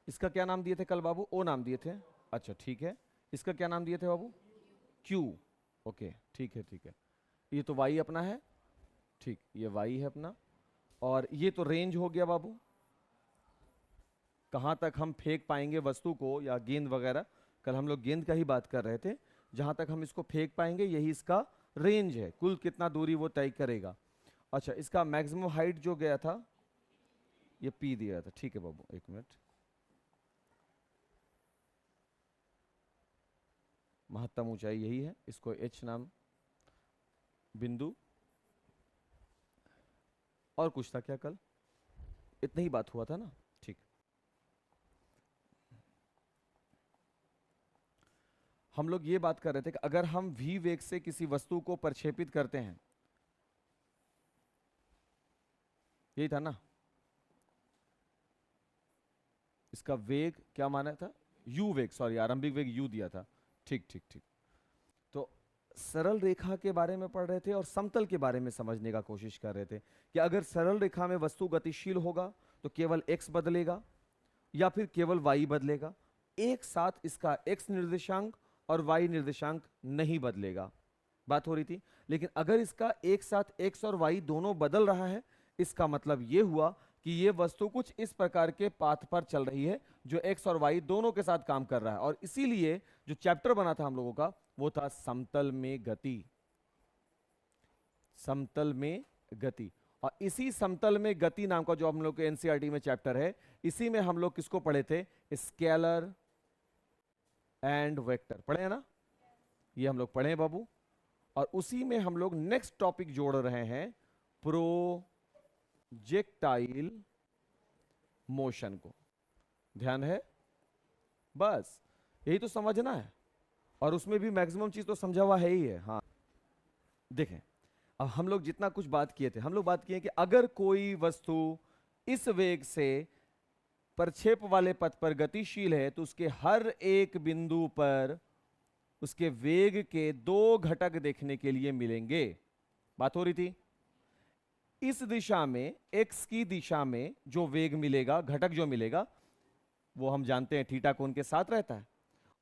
इसका क्या नाम दिए थे कल बाबू? ओ नाम दिए थे। अच्छा ठीक है, इसका क्या नाम दिए थे बाबू? क्यू। ओके ठीक है ठीक है। ये तो वाई अपना है, ठीक, ये वाई है अपना। और ये तो रेंज हो गया बाबू, कहां तक हम फेंक पाएंगे वस्तु को या गेंद वगैरह। कल हम लोग गेंद का ही बात कर रहे थे, जहां तक हम इसको फेंक पाएंगे यही इसका रेंज है, कुल कितना दूरी वो तय करेगा। अच्छा, इसका मैक्सिमम हाइट जो गया था ये पी दिया था, ठीक है बाबू, एक मिनट। महत्तम ऊंचाई यही है, इसको एच नाम बिंदु। और कुछ था क्या कल? इतना ही बात हुआ था ना, ठीक। हम लोग ये बात कर रहे थे कि अगर हम v वेग से किसी वस्तु को प्रक्षेपित करते हैं, यही था ना, इसका वेग क्या माना था? u वेग, सॉरी आरंभिक वेग u दिया था, ठीक ठीक ठीक। तो सरल रेखा के बारे में पढ़ रहे थे और समतल के बारे में समझने का कोशिश कर रहे थे कि अगर सरल रेखा में वस्तु गतिशील होगा तो केवल x बदलेगा या फिर केवल y बदलेगा, एक साथ इसका x निर्देशांक और y निर्देशांक नहीं बदलेगा, बात हो रही थी। लेकिन अगर इसका एक साथ x और y दोनों बदल रहा है, इसका मतलब यह हुआ कि यह वस्तु कुछ इस प्रकार के पाथ पर चल रही है जो x और y दोनों के साथ काम कर रहा है। और इसीलिए जो चैप्टर बना था हम लोगों का वो था समतल में गति, समतल में गति। और इसी समतल में गति नाम का जो हम लोग के एनसीईआरटी में चैप्टर है, इसी में हम लोग किसको पढ़े थे? स्केलर एंड वेक्टर पढ़े हैं ना, ये हम लोग पढ़े हैं बाबू। और उसी में हम लोग नेक्स्ट टॉपिक जोड़ रहे हैं, प्रोजेक्टाइल मोशन को। ध्यान है? बस यही तो समझना है, और उसमें भी मैक्सिमम चीज तो समझा हुआ है ही है। हाँ देखें, अब हम लोग जितना कुछ बात किए थे, हम लोग बात किए कि अगर कोई वस्तु इस वेग से प्रक्षेप वाले पथ पर गतिशील है तो उसके हर एक बिंदु पर उसके वेग के दो घटक देखने के लिए मिलेंगे। बात हो रही थी, इस दिशा में x की दिशा में जो वेग मिलेगा, घटक जो मिलेगा, वो हम जानते हैं थीटा कोण के साथ रहता है,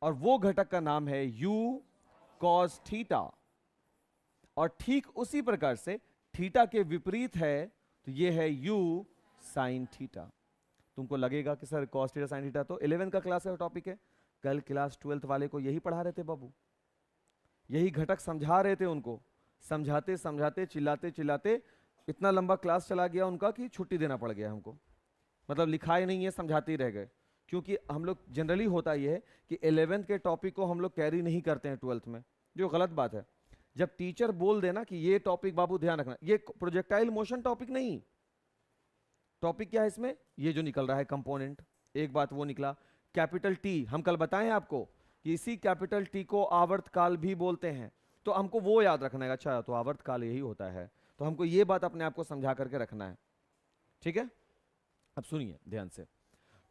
और वो घटक का नाम है u cos थीटा। और ठीक उसी प्रकार से थीटा के विपरीत है तो ये है u sin थीटा। तुमको लगेगा कि sir cos theta sin theta तो 11 का क्लास का टॉपिक है, कल क्लास 12th वाले को यही पढ़ा रहे थे बाबू, यही घटक समझा रहे थे उनको। समझाते समझाते चिल्लाते चिल्लाते इतना लंबा क्लास चला गया उनका कि छुट्टी देना पड़ गया हमको, मतलब लिखा ही नहीं है, समझाते ही रह गए। क्योंकि हम लोग जनरली होता यह है कि 11th के टॉपिक को हम लोग कैरी नहीं करते हैं 12th में, जो गलत बात है। जब टीचर बोल देना कि ये टॉपिक बाबू ध्यान रखना, ये प्रोजेक्टाइल मोशन टॉपिक नहीं, टॉपिक क्या है इसमें? ये जो निकल रहा है कंपोनेंट, एक बात वो निकला कैपिटल टी, हम कल बताएं आपको कि इसी कैपिटल टी को आवर्तकाल भी बोलते हैं, तो हमको वो याद रखना है। अच्छा तो आवर्तकाल यही होता है, तो हमको ये बात अपने आप को समझा करके रखना है, ठीक है? अब सुनिए ध्यान से।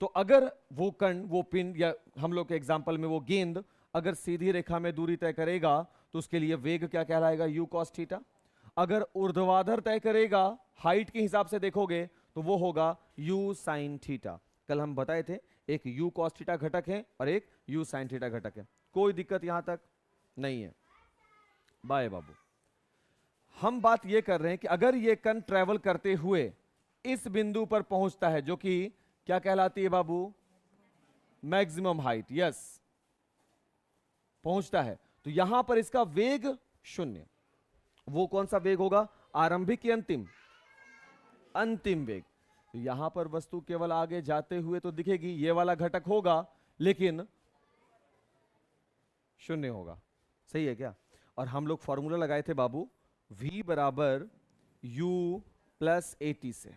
तो अगर वो कण, वो पिंड, या हम लोग के एग्जाम्पल में वो गेंद अगर सीधी रेखा में दूरी तय करेगा तो उसके लिए वेग क्या कहलाएगा? u cos theta. अगर ऊर्ध्वाधर तय करेगा, हाइट के हिसाब से देखोगे तो वो होगा u sin थीटा। कल हम बताए थे एक u cos थीटा घटक है और एक u sin थीटा घटक है। कोई दिक्कत यहां तक नहीं है? बाय बाबू। हम बात ये कर रहे हैं कि अगर ये कण ट्रेवल करते हुए इस बिंदु पर पहुंचता है, जो कि क्या कहलाती है बाबू? मैक्सिमम हाइट, यस, पहुंचता है, तो यहां पर इसका वेग 0। वो कौन सा वेग होगा? आरंभिक या अंतिम? अंतिम वेग। तो यहां पर वस्तु केवल आगे जाते हुए तो दिखेगी, ये वाला घटक होगा लेकिन 0 होगा। सही है क्या? और हम लोग फॉर्मूला लगाए थे बाबू, v बराबर u प्लस AT से।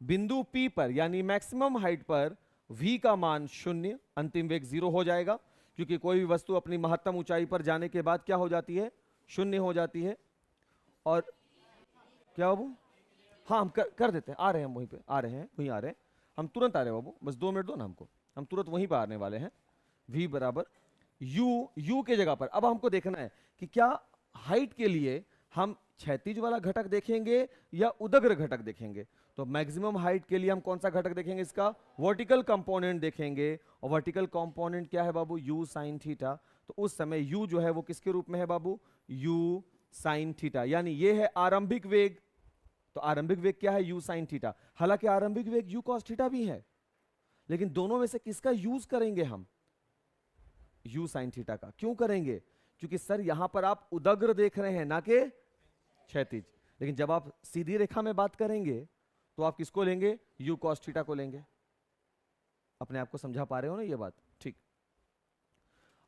बिंदु P पर यानी मैक्सिमम हाइट पर v का मान 0, अंतिम वेग 0 हो जाएगा, क्योंकि कोई भी वस्तु अपनी महत्तम ऊंचाई पर जाने के बाद क्या हो जाती है? 0 हो जाती है। और क्या बाबू? हाँ हम कर देते हैं, आ रहे हैं हम वहीं पे, आ रहे हैं, वहीं आ रहे हैं हम, तुरंत आ रहे हैं बाबू, बस 2 मिनट दो ना हमको, हम तुरंत वहीं पर आने वाले हैं। v बराबर u के जगह पर अब हमको देखना है कि क्या हाइट के लिए हम क्षैतिज वाला घटक देखेंगे या उदग्र घटक देखेंगे। तो मैक्सिमम हाइट के लिए हम कौन सा घटक देखेंगे? इसका वर्टिकल कंपोनेंट देखेंगे। और वर्टिकल कंपोनेंट क्या है बाबू? u sin theta. तो उस समय u जो है वो किसके रूप में है बाबू? u sin थीटा, यानी ये है आरंभिक वेग। तो आरंभिक वेग क्या है? u sin theta. हालांकि आरंभिक वेग u cos थीटा भी है, लेकिन दोनों में से किसका यूज करेंगे हम? u sin थीटा का। क्यों करेंगे? क्योंकि सर यहां पर आप उदग्र देख रहे हैं ना कि क्षैतिज। लेकिन जब आप सीधी रेखा में बात करेंगे तो आप किसको लेंगे? u cos थीटा को लेंगे। अपने आप को समझा पा रहे हो ना ये बात? ठीक।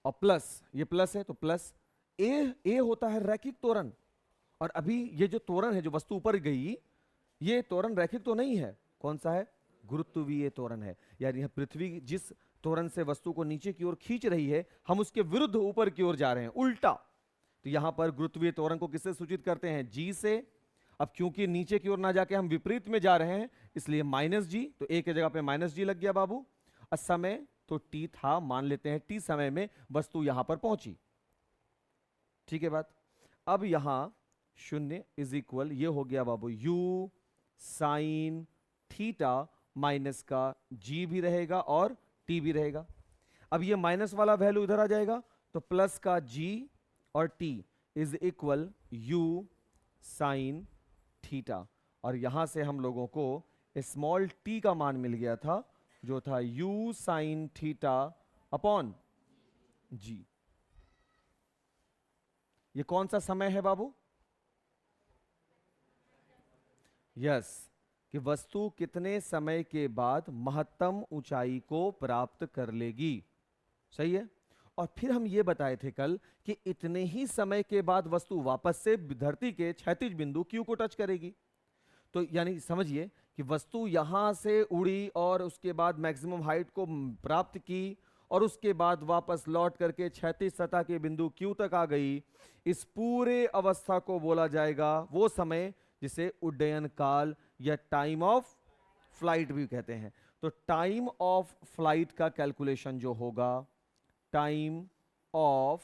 और प्लस, ये प्लस है तो प्लस ए होता है रैखिक त्वरण। और अभी ये जो त्वरण है, जो वस्तु ऊपर गई, ये त्वरण रैखिक तो नहीं है। कौन सा है? गुरुत्वीय त्वरण है। यानी पृथ्वी जिस त्वरण से वस्तु को नीचे की ओर खींच रही है, हम उसके विरुद्ध ऊपर की ओर जा रहे हैं, उल्टा। तो यहां पर गुरुत्वीय त्वरण को किससे सूचित करते हैं? जी से। अब क्योंकि नीचे की ओर ना जाके हम विपरीत में जा रहे हैं, इसलिए माइनस जी। तो ए के जगह पे माइनस जी लग गया बाबू। और समय तो टी था, मान लेते हैं टी समय में वस्तु यहां पर पहुंची। ठीक है बात? अब यहां शून्य इज इक्वल, ये हो गया बाबू u साइन थीटा माइनस का g भी रहेगा और t भी रहेगा। अब ये माइनस वाला वैल्यू इधर आ जाएगा, तो प्लस का g और t is equal u sine theta. और यहां से हम लोगों को स्मॉल t का मान मिल गया था, जो था u sine theta upon g। ये कौन सा समय है बाबू? यस, कि वस्तु कितने समय के बाद महत्तम ऊंचाई को प्राप्त कर लेगी। सही है। और फिर हम ये बताए थे कल कि इतने ही समय के बाद वस्तु वापस से धरती के क्षैतिज बिंदु Q को टच करेगी। तो यानी समझिए कि वस्तु यहां से उड़ी और उसके बाद मैक्सिमम हाइट को प्राप्त की, और उसके बाद वापस लौट करके क्षैतिज सतह के बिंदु Q तक आ गई। इस पूरे अवस्था को बोला जाएगा वो समय जिसे उड्डयन काल या टाइम ऑफ फ्लाइट भी कहते हैं। तो टाइम ऑफ फ्लाइट का कैलकुलेशन जो होगा, टाइम ऑफ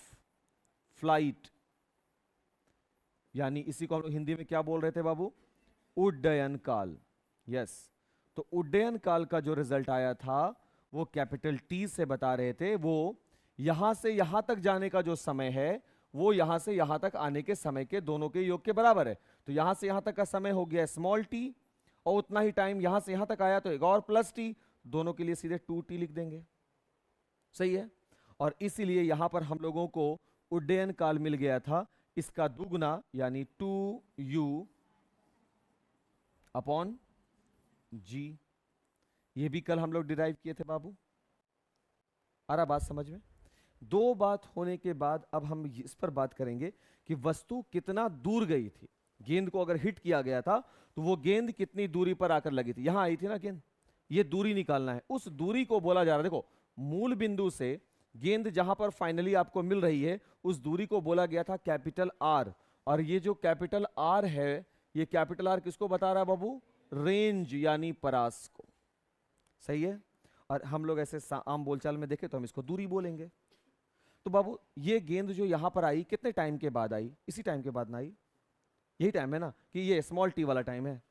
फ्लाइट, यानी इसी को हम लोग हिंदी में क्या बोल रहे थे बाबू? उड्डयन काल। यस। तो उड्डयन काल का जो रिजल्ट आया था वो कैपिटल टी से बता रहे थे। वो यहां से यहां तक जाने का जो समय है वो यहां से यहां तक आने के समय के दोनों के योग के बराबर है। तो यहां से यहां तक का समय हो गया स्मॉल टी, और उतना ही टाइम यहां से यहां तक आया तो एक और प्लस टी, दोनों के लिए सीधे 2t लिख देंगे। सही है। और इसीलिए यहां पर हम लोगों को उड्डयन काल मिल गया था इसका दुगुना, यानी 2u अपॉन g। ये भी कल हम लोग डिराइव किए थे बाबू। आ रहा बात समझ में? दो बात होने के बाद अब हम इस पर बात करेंगे कि वस्तु कितना दूर गई थी। गेंद को अगर हिट किया गया था तो वो गेंद कितनी दूरी पर आकर लगी थी। यहां आई थी ना गेंद, ये दूरी निकालना है। उस दूरी को बोला जा रहा है, देखो मूल बिंदु से गेंद जहां पर फाइनली आपको मिल रही है उस दूरी को बोला गया था कैपिटल आर। और ये जो कैपिटल आर है, ये कैपिटल आर किसको बता रहा है बाबू? रेंज यानी परास को। सही है। और हम लोग ऐसे आम बोलचाल में देखें तो हम इसको दूरी बोलेंगे। तो बाबू ये गेंद जो यहां पर आई कितने टाइम के बाद आई? इसी टाइम के बाद ना आई? यही टाइम है ना कि ये स्मॉल टी वाला टाइम है।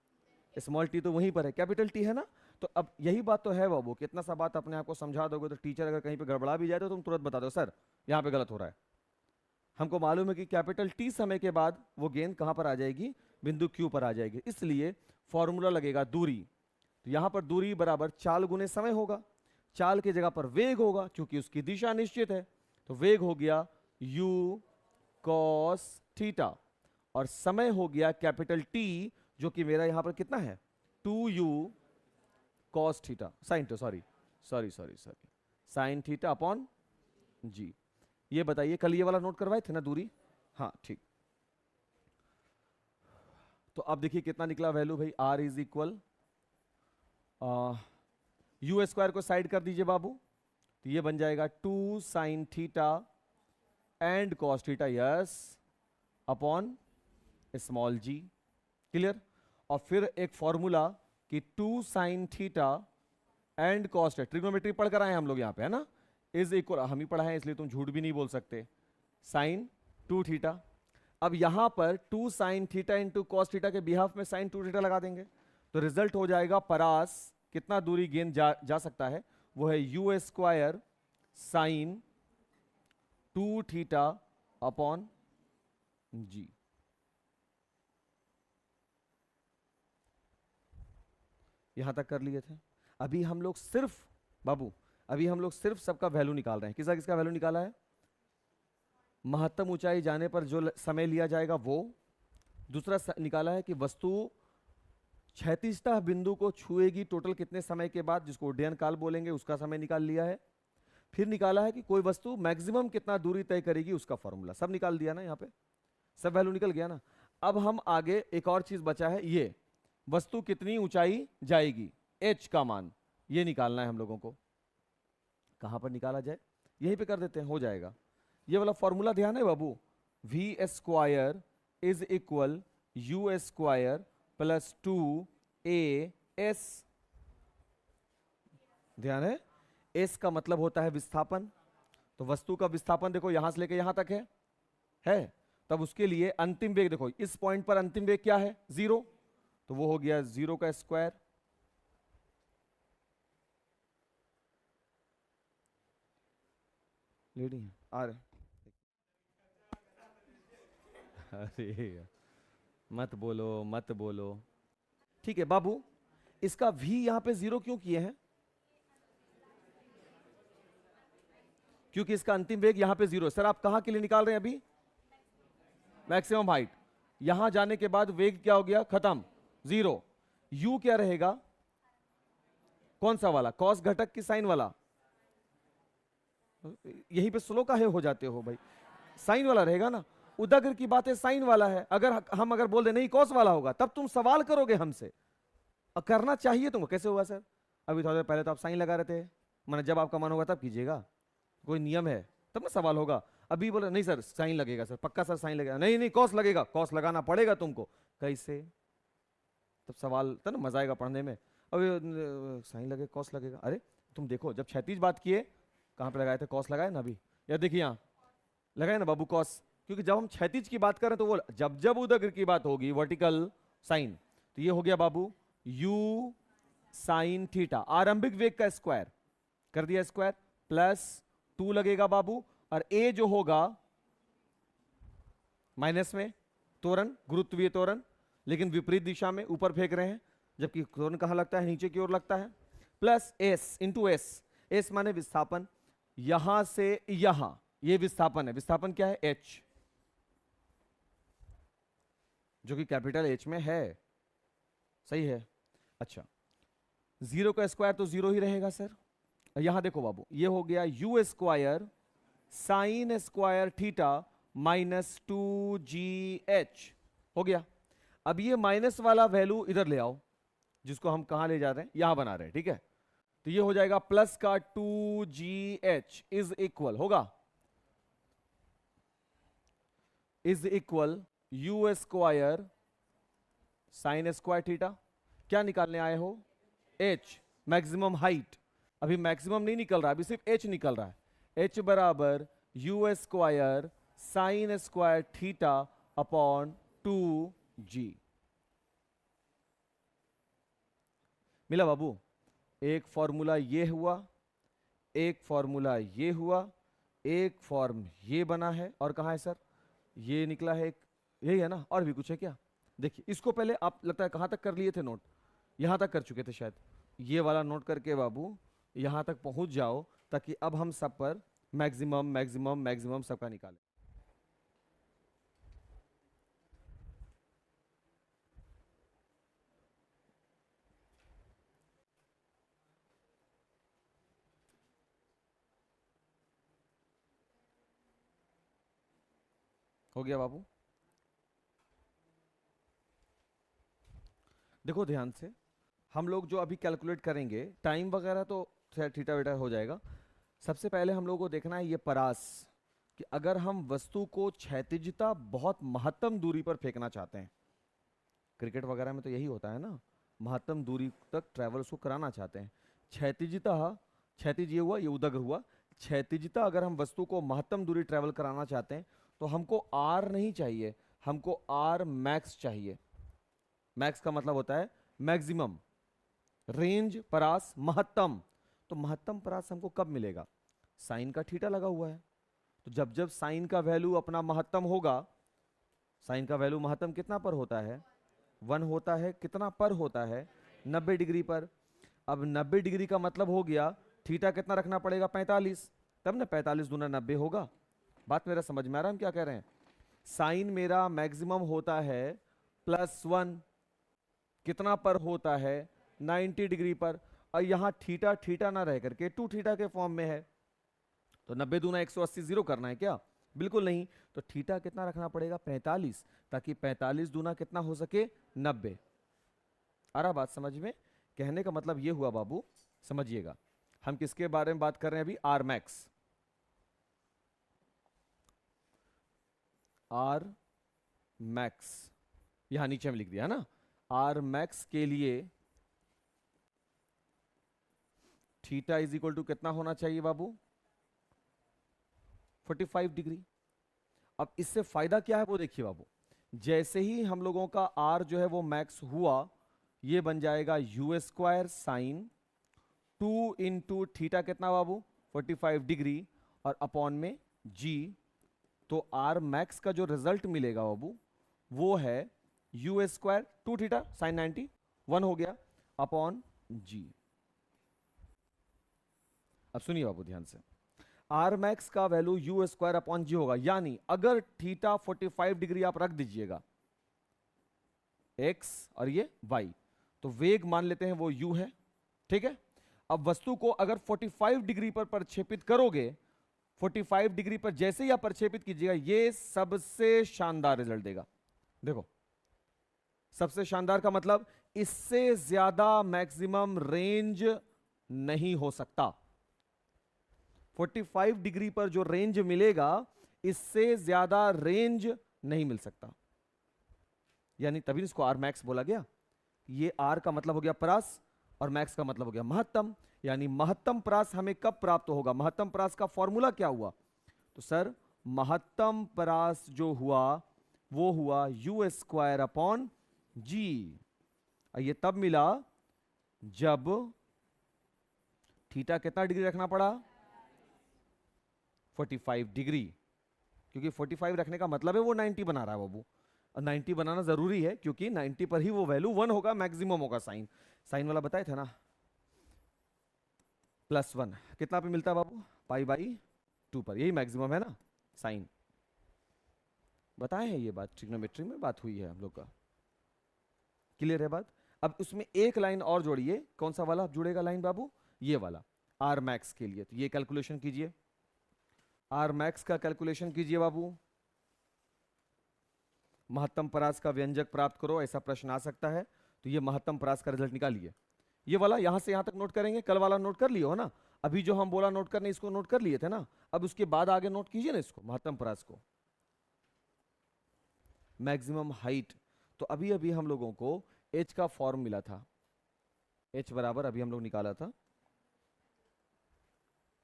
स्मॉल टी तो वहीं पर है, कैपिटल टी है ना। तो अब यही बात तो है बाबू, कितना सा बात अपने आप को समझा दोगे तो टीचर अगर कहीं पे गड़बड़ा भी जाए तो तुम तुरंत बता दो सर यहां पे गलत हो रहा है। हमको मालूम है कि कैपिटल टी समय के बाद वो गेंद कहां पर आ जाएगी? बिंदु क्यू पर आ जाएगी। इसलिए फॉर्मूला लगेगा दूरी। तो यहां पर दूरी बराबर चाल गुने समय होगा। चाल की जगह पर वेग होगा क्योंकि उसकी दिशा निश्चित है। तो वेग हो गया u cos थीटा, और समय हो गया कैपिटल T, जो कि मेरा यहां पर कितना है? 2u cos थीटा, साइन तो sorry sine theta upon g। ये बताइए कल ये वाला नोट करवाए थे ना दूरी? हाँ ठीक। तो अब देखिए कितना निकला वैल्यू भाई। r is equal u square को साइड कर दीजिए बाबू, तो ये बन जाएगा 2 sine theta and cos theta, yes, upon small g. Clear? और फिर एक फॉर्मूला कि 2 sine theta and cos, trigonometry पढ़कर आए हम लोग यहाँ पे, है ना, इज इक्वल, हम ही पढ़ा है इसलिए तुम झूठ भी नहीं बोल सकते, साइन 2 थीटा। अब यहां पर 2 sine theta into cos theta के बिहाफ में साइन 2 थीटा लगा देंगे, तो रिजल्ट हो जाएगा परास कितना दूरी गेंद जा सकता है, वो है u square sine 2 theta upon g. यहां तक कर लिए थे। अभी हम लोग सिर्फ बाबू, अभी हम लोग सिर्फ सबका वैल्यू निकाल रहे हैं। किसका किसका वैल्यू निकाला है? महत्तम ऊंचाई जाने पर जो समय लिया जाएगा वो। दूसरा निकाला है कि वस्तु क्षैतिजता बिंदु को छुएगी टोटल कितने समय के बाद, जिसको उड्डयन काल बोलेंगे, उसका समय निकाल लिया है। फिर निकाला है कि कोई वस्तु मैक्सिमम कितना दूरी तय करेगी, उसका फॉर्मूला सब निकाल दिया ना, यहाँ पे सब वैल्यू निकल गया ना। अब हम आगे एक और चीज बचा है, ये वस्तु कितनी ऊंचाई जाएगी, h का मान, ये निकालना है हम लोगों को। कहां पर निकाला जाए, यहीं पे कर देते हैं, हो जाएगा। ये वाला फॉर्मूला ध्यान है बाबू, v square is equal u square plus 2a(s). ध्यान है, s का मतलब होता है विस्थापन। तो वस्तु का विस्थापन देखो यहां से लेके यहां तक है। तब उसके लिए अंतिम वेग देखो, इस पॉइंट पर अंतिम वेग क्या है, 0, तो वो हो गया 0 का स्क्वायर। लेडी है आ रहे, अरे मत बोलो मत बोलो। ठीक है बाबू, इसका v यहां पे 0 क्यों किए हैं? क्योंकि इसका अंतिम वेग यहां पे 0। सर आप कहां के लिए निकाल रहे हैं अभी? Maximum height. यहां जाने के बाद वेग क्या हो गया, खत्म, 0। u क्या रहेगा, कौन सा वाला, कॉस घटक की साइन वाला? यहीं पे स्लो काहे हो जाते हो भाई, साइन वाला रहेगा ना। उदग्र की बात है, साइन वाला है। अगर बोल दे नहीं कॉस वाला होगा, तब तुम सवाल करोगे हमसे, करना चाहिए तुमको। कैसे होगा सर, अभी थोड़ी देर पहले तो आप साइन लगा रहे थे, मैंने जब आपका मन होगा तब कीजिएगा, कोई नियम है तब ना सवाल होगा। अभी बोले नहीं सर साइन लगेगा, सर पक्का सर साइन लगेगा, नहीं नहीं कॉस लगेगा, कॉस लगाना पड़ेगा तुमको। कैसे, तब सवाल तब ना मजा आएगा पढ़ने में। अभी साइन लगे कॉस लगेगा, अरे तुम देखो जब क्षैतिज बात किए कहां पे लगाए थे, कॉस लगाए ना अभी, या देखिए यहाँ लगाए ना बाबू कॉस। क्योंकि जब हम क्षैतिज की बात करें तो वो जब उदग्र की बात होगी वर्टिकल साइन, तो ये हो गया बाबू u साइन थीटा, आरंभिक वेग का स्क्वायर कर दिया स्क्वायर, प्लस 2 लगेगा बाबू, और a जो होगा माइनस में, त्वरण, गुरुत्वीय त्वरण, लेकिन विपरीत दिशा में ऊपर फेंक रहे हैं, जबकि त्वरण कहां लगता है, नीचे की ओर लगता है, प्लस s इंटू s माने विस्थापन, यहां से यहां ये विस्थापन है। विस्थापन क्या है, h, जो कि कैपिटल H में है, सही है। अच्छा 0 का स्क्वायर तो 0 ही रहेगा सर। यहां देखो बाबू, ये हो गया you square sine square theta minus 2gh हो गया। अब ये माइनस वाला वैल्यू इधर ले आओ, जिसको हम कहां ले जा रहे हैं, यहां बना रहे हैं, ठीक है। तो ये हो जाएगा प्लस का 2gh इज इक्वल होगा, is equal u square sine square theta, क्या निकालने आए हो, h, मैक्सिमम हाइट। अभी मैक्सिमम नहीं निकल रहा, अभी सिर्फ h निकल रहा है। h बराबर you square sine square theta upon 2g। मिला बाबू, एक फॉर्मूला ये हुआ, एक फॉर्मूला ये हुआ, एक फॉर्म ये बना है, और कहां है सर, ये निकला है एक, यही है ना, और भी कुछ है क्या? देखिए इसको पहले आप लगता है कहां तक कर लिए थे नोट, यहां तक कर चुके थे शायद, ये वाला नोट करके बाबू यहां तक पहुंच जाओ, ताकि अब हम सब पर मैक्सिमम मैक्सिमम मैक्सिमम सबका निकालें। हो गया बाबू, देखो ध्यान से, हम लोग जो अभी कैलकुलेट करेंगे टाइम वगैरह तो थीटा वेटा हो जाएगा। सबसे पहले हम लोग को देखना है ये परास, कि अगर हम वस्तु को क्षैतिजता बहुत महत्तम दूरी पर फेंकना चाहते हैं, क्रिकेट वगैरह में तो यही होता है ना, महत्तम दूरी तक ट्रैवल उसको कराना चाहते हैं। क्षैतिजता, क्षैतिज ये हुआ, ये उदग्र हुआ, क्षैतिजता अगर हम वस्तु को महत्तम दूरी ट्रैवल कराना चाहते हैं तो हमको r नहीं चाहिए, हमको r मैक्स चाहिए। मैक्स का मतलब होता है मैक्सिमम, रेंज परास महत्तम। तो महत्तम परास हमको कब मिलेगा? साइन का थीटा लगा हुआ है, तो जब जब साइन का वैल्यू अपना महत्तम होगा, साइन का वैल्यू महत्तम कितना पर होता है? 1 होता है। कितना पर होता है? 90 डिग्री पर। अब 90 डिग्री का मतलब हो गया थीटा कितना रखना पड़ेगा? 45, तब ना 45 दूना 90 होगा। बात मेरा समझ में आ रहा है हम क्या कह रहे हैं? साइन मेरा मैक्सिमम होता है +1, कितना पर होता है? 90 डिग्री पर। और यहां थीटा थीटा ना रह करके 2 थीटा के फॉर्म में है, तो 90 दूना 180 जीरो करना है क्या? बिल्कुल नहीं। तो थीटा कितना रखना पड़ेगा? 45, ताकि 45 दूना कितना हो सके? 90। आ रहा बात समझ में? कहने का मतलब ये हुआ बाबू, समझिएगा हम किसके बारे में बात कर रहे हैं अभी? R max. आर मैक्स यहां नीचे में लिख दिया है ना। आर मैक्स के लिए थीटा इज इक्वल टू कितना होना चाहिए बाबू? 45 डिग्री। अब इससे फायदा क्या है वो देखिए बाबू, जैसे ही हम लोगों का आर जो है वो मैक्स हुआ, ये बन जाएगा you square sine 2 into theta कितना बाबू? 45 डिग्री, और अपॉन में जी। तो आर मैक्स का जो रिजल्ट मिलेगा बाबू वो है यू स्क्वायर 2 थीटा साइन 90 1 हो गया अपॉन जी। अब सुनिए बाबू ध्यान से, आर मैक्स का वैल्यू यू स्क्वायर अपॉन जी होगा, यानी अगर थीटा 45 डिग्री आप रख दीजिएगा एक्स और ये वाई, तो वेग मान लेते हैं वो यू है, ठीक है। अब वस्तु को अगर 45 डिग्री पर प्रक्षेपित करोगे, 45 डिग्री पर जैसे ही आप प्रक्षेपित कीजिएगा, ये सबसे शानदार रिजल्ट देगा। देखो सबसे शानदार का मतलब इससे ज्यादा मैक्सिमम रेंज नहीं हो सकता। 45 डिग्री पर जो रेंज मिलेगा इससे ज्यादा रेंज नहीं मिल सकता, यानी तभी इसको आर मैक्स बोला गया। ये आर का मतलब हो गया परास और मैक्स का मतलब हो गया महत्तम, यानी महत्तम परास हमें कब प्राप्त होगा? महत्तम परास का फॉर्मूला क्या हुआ? तो सर महत्तम परास जो हुआ वो हुआ यू स्क्वायर अपॉन जी। ये तब मिला जब थीटा कितना डिग्री रखना पड़ा? 45 डिग्री, क्योंकि 45 रखने का मतलब है वो 90 बना रहा है बाबू, और 90 बनाना जरूरी है क्योंकि 90 पर ही वो वैल्यू 1 होगा, मैक्सिमम होगा। साइन साइन वाला बताए थे ना, +1 कितना पे मिलता है बाबू? π/2 पर, यही मैक्सिमम है ना साइन। बताए हैं ये बात, ट्रिग्नोमेट्री में बात हुई है हम लोग का, क्लियर है बात। अब उसमें एक लाइन और जोड़िए, कौन सा वाला जुड़ेगा लाइन बाबू? ये वाला आर मैक्स के लिए। तो ये कैलकुलेशन कीजिए, आर मैक्स का कैलकुलेशन कीजिए बाबू। महत्तम परास का व्यंजक प्राप्त करो, ऐसा प्रश्न आ सकता है, तो ये महत्तम परास का रिजल्ट निकालिए। ये वाला यहां से यहां तक नोट करेंगे, कल वाला नोट कर लियो है ना, अभी जो हम बोला नोट करने, इसको नोट कर लिए थे ना, अब उसके बाद आगे नोट कीजिए ना इसको, महत्तम परास को। मैक्सिमम हाइट, तो अभी अभी हम लोगों को एच का फॉर्म मिला था, एच बराबर अभी हम लोग निकाला था,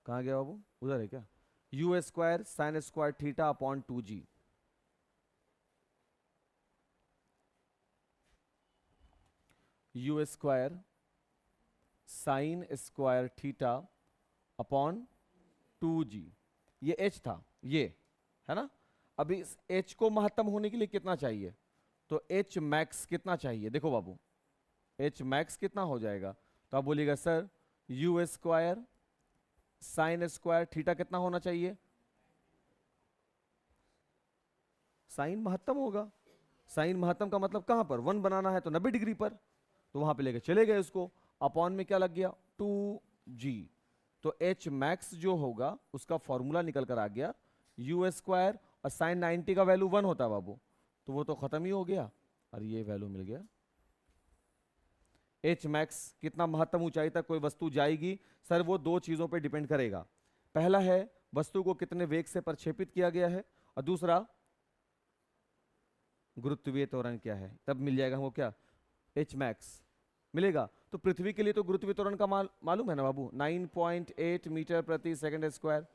कहां गया बाबू? उधर है क्या? You square sine square theta upon 2g। You square sine square theta upon 2g, ये h था, ये है ना। अभी इस h को महत्तम होने के लिए कितना चाहिए? तो h मैक्स कितना चाहिए? देखो बाबू h मैक्स कितना हो जाएगा? तो आप बोलिएगा sir you square sine square theta कितना होना चाहिए? साइन महत्तम होगा। साइन महत्तम का मतलब कहां पर? 1 बनाना है तो 90 डिग्री पर, तो वहां पे लेके चले गए उसको, अपॉन में क्या लग गया? 2g। तो h मैक्स जो होगा उसका फॉर्मूला निकल कर आ गया यू स्क्वायर, और साइन 90 का वैल्यू 1 होता है बाबू, तो वो तो खत्म ही हो गया, और ये वैल्यू मिल गया। एच मैक्स कितना महत्तम ऊंचाई तक कोई वस्तु जाएगी? सर वो दो चीजों पे डिपेंड करेगा, पहला है वस्तु को कितने वेग से प्रक्षेपित किया गया है, और दूसरा गुरुत्वीय त्वरण क्या है, तब मिल जाएगा हमको क्या? एच मैक्स मिलेगा। तो पृथ्वी के लिए तो गुरुत्वीय त्वरण का मालूम है ना बाबू, 9.8 मीटर प्रति सेकंड स्क्वायर।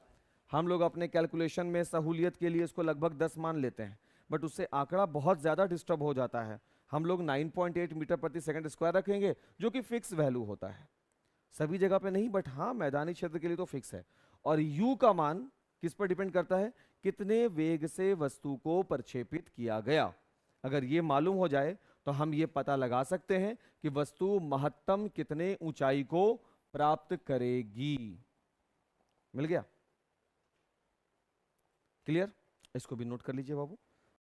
हम लोग अपने कैलकुलेशन में सहूलियत के लिए इसको लगभग 10 मान लेते हैं, बट उससे आंकड़ा बहुत ज्यादा डिस्टर्ब हो जाता है। हम लोग 9.8 मीटर प्रति सेकंड स्क्वायर रखेंगे, जो कि फिक्स वैल्यू होता है, सभी जगह पे नहीं, बट हाँ मैदानी क्षेत्र के लिए तो फिक्स है। और u का मान किस पर डिपेंड करता है, कितने वेग से वस्तु को प्रक्षेपित किया गया। अगर ये मालूम हो जाए तो हम ये पता लगा सकते हैं कि वस्तु महत्तम कितने ऊंचाई को प्राप्त करेगी। मिल गया? क्लियर? इसको भी नोट कर लीजिए बाबू।